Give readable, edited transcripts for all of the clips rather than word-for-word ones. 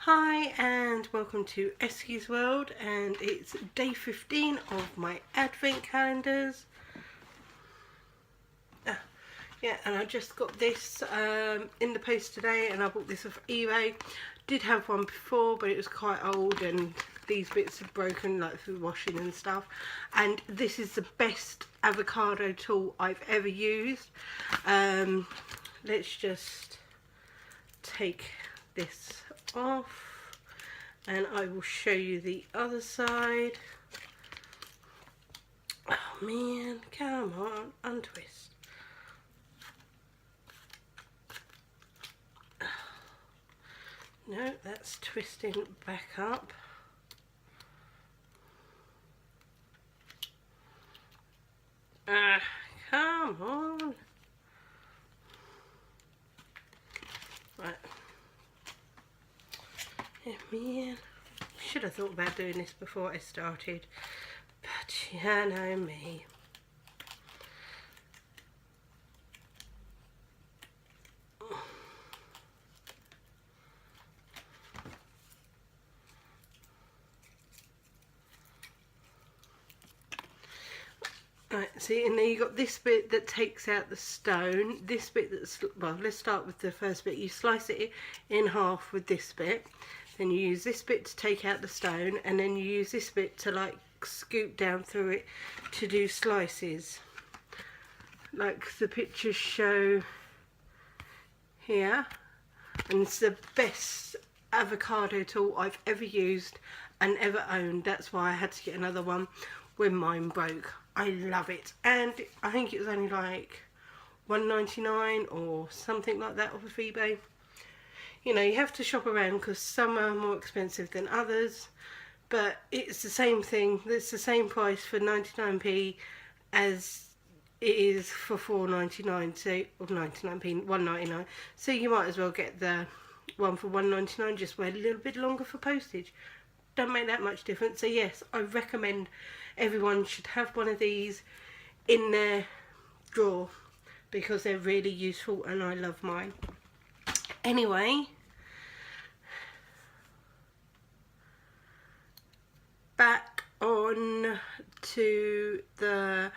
Hi and welcome to Eskie's World, and it's day 15 of my advent calendars. Yeah, and I just got this in the post today, and I bought this off eBay. Did have one before, but it was quite old and these bits are broken, like through washing and stuff. And this is the best avocado tool I've ever used. Let's just take this off and I will show you the other side. Oh man, come on, untwist. No, that's twisting back up. Come on. Right. Yeah, man. Should have thought about doing this before I started, but you know me. Right, see, and then you got this bit that takes out the stone. This bit that's, well, let's start with the first bit. You slice it in half with this bit. Then you use this bit to take out the stone, and then you use this bit to like scoop down through it to do slices, like the pictures show here. And it's the best avocado tool I've ever used and ever owned. That's why I had to get another one when mine broke. I love it, and I think it was only like $1.99 or something like that off of eBay. You know, you have to shop around because some are more expensive than others, but it's the same thing. It's the same price for 99p as it is for $4.99, so, or 99p, $1.99. So you might as well get the one for $1.99, just wait a little bit longer for postage. Don't make that much difference. So yes, I recommend everyone should have one of these in their drawer because they're really useful and I love mine. Anyway, back on to the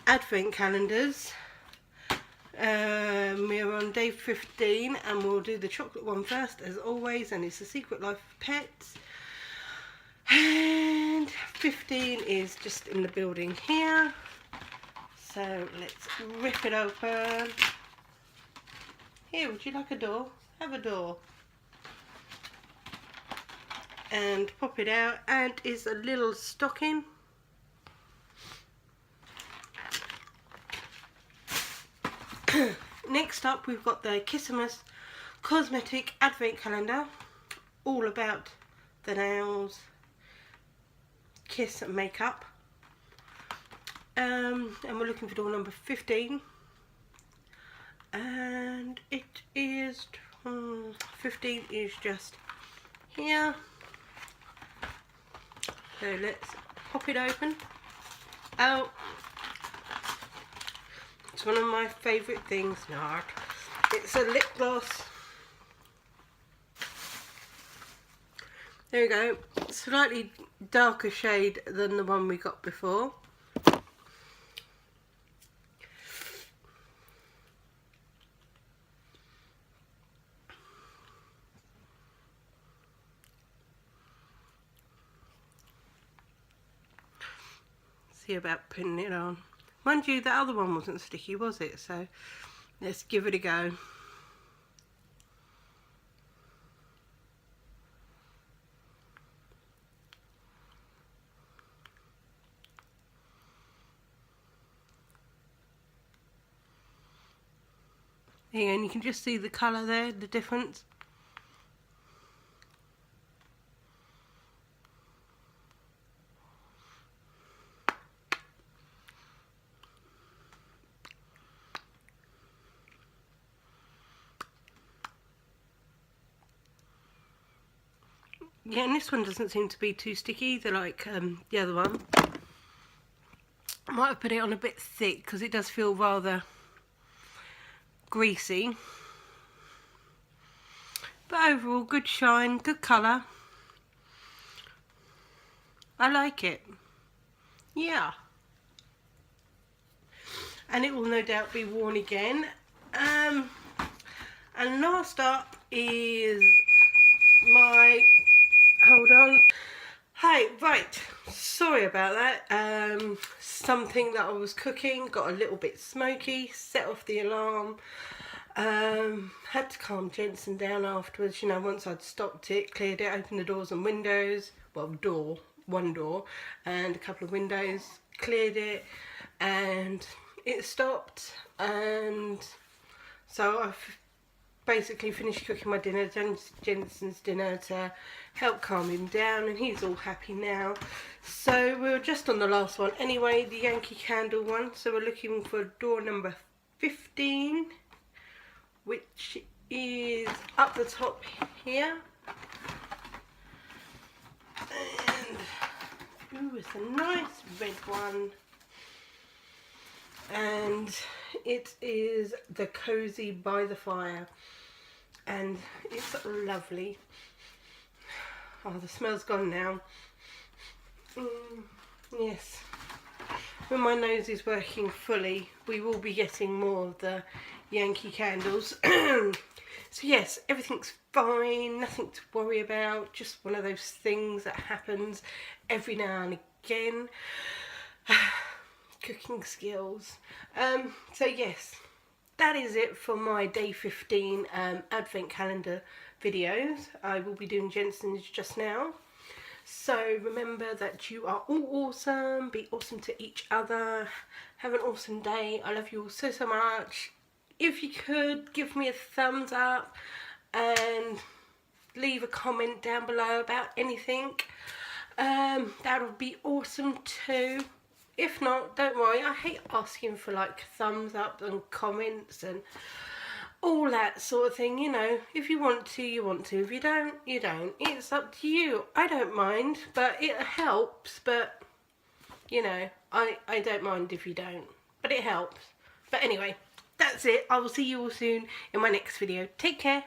advent calendars. We're on day 15 and we'll do the chocolate one first as always, and it's The Secret Life of Pets. And 15 is just in the building here. So let's rip it open. Here, would you like a door? Have a door. And pop it out, and it's a little stocking. Next up, we've got the Christmas Cosmetic Advent Calendar, all about the nails, kiss and makeup. And we're looking for door number 15. And it is 15 is just here. So let's pop it open. Oh, it's one of my favourite things. Not. It's a lip gloss. There we go. Slightly darker shade than the one we got before. See about putting it on. Mind you, the other one wasn't sticky, was it? So let's give it a go. There you go, and you can just see the colour there, the difference. Yeah, and this one doesn't seem to be too sticky either, like the other one. I might have put it on a bit thick because it does feel rather greasy. But overall, good shine, good colour. I like it. Yeah. And it will no doubt be worn again. And last up is my, hold on. Hey, right, sorry about that. Something that I was cooking got a little bit smoky, set off the alarm. Had to calm Jensen down afterwards, you know, once I'd stopped it, cleared it, opened the doors and windows, well, one door and a couple of windows, cleared it, and it stopped. And so I've basically finished cooking my dinner, Jensen's dinner, to help calm him down, and he's all happy now. So we're just on the last one anyway, the Yankee Candle one. So we're looking for door number 15, which is up the top here. And ooh, it's a nice red one. And it is the Cozy by the Fire, and it's lovely. Oh, the smell's gone now. Yes, when my nose is working fully, we will be getting more of the Yankee Candles. So yes, everything's fine, nothing to worry about, just one of those things that happens every now and again. Cooking skills. So yes, that is it for my day 15 advent calendar videos. I will be doing Jensen's just now. So remember that you are all awesome, be awesome to each other, have an awesome day. I love you all so much. If you could give me a thumbs up and leave a comment down below about anything, that would be awesome too. If not, don't worry, I hate asking for like thumbs up and comments and all that sort of thing, you know. If you want to, you want to. If you don't, you don't. It's up to you. I don't mind, but it helps. But, you know, I don't mind if you don't. But it helps. But anyway, that's it. I will see you all soon in my next video. Take care.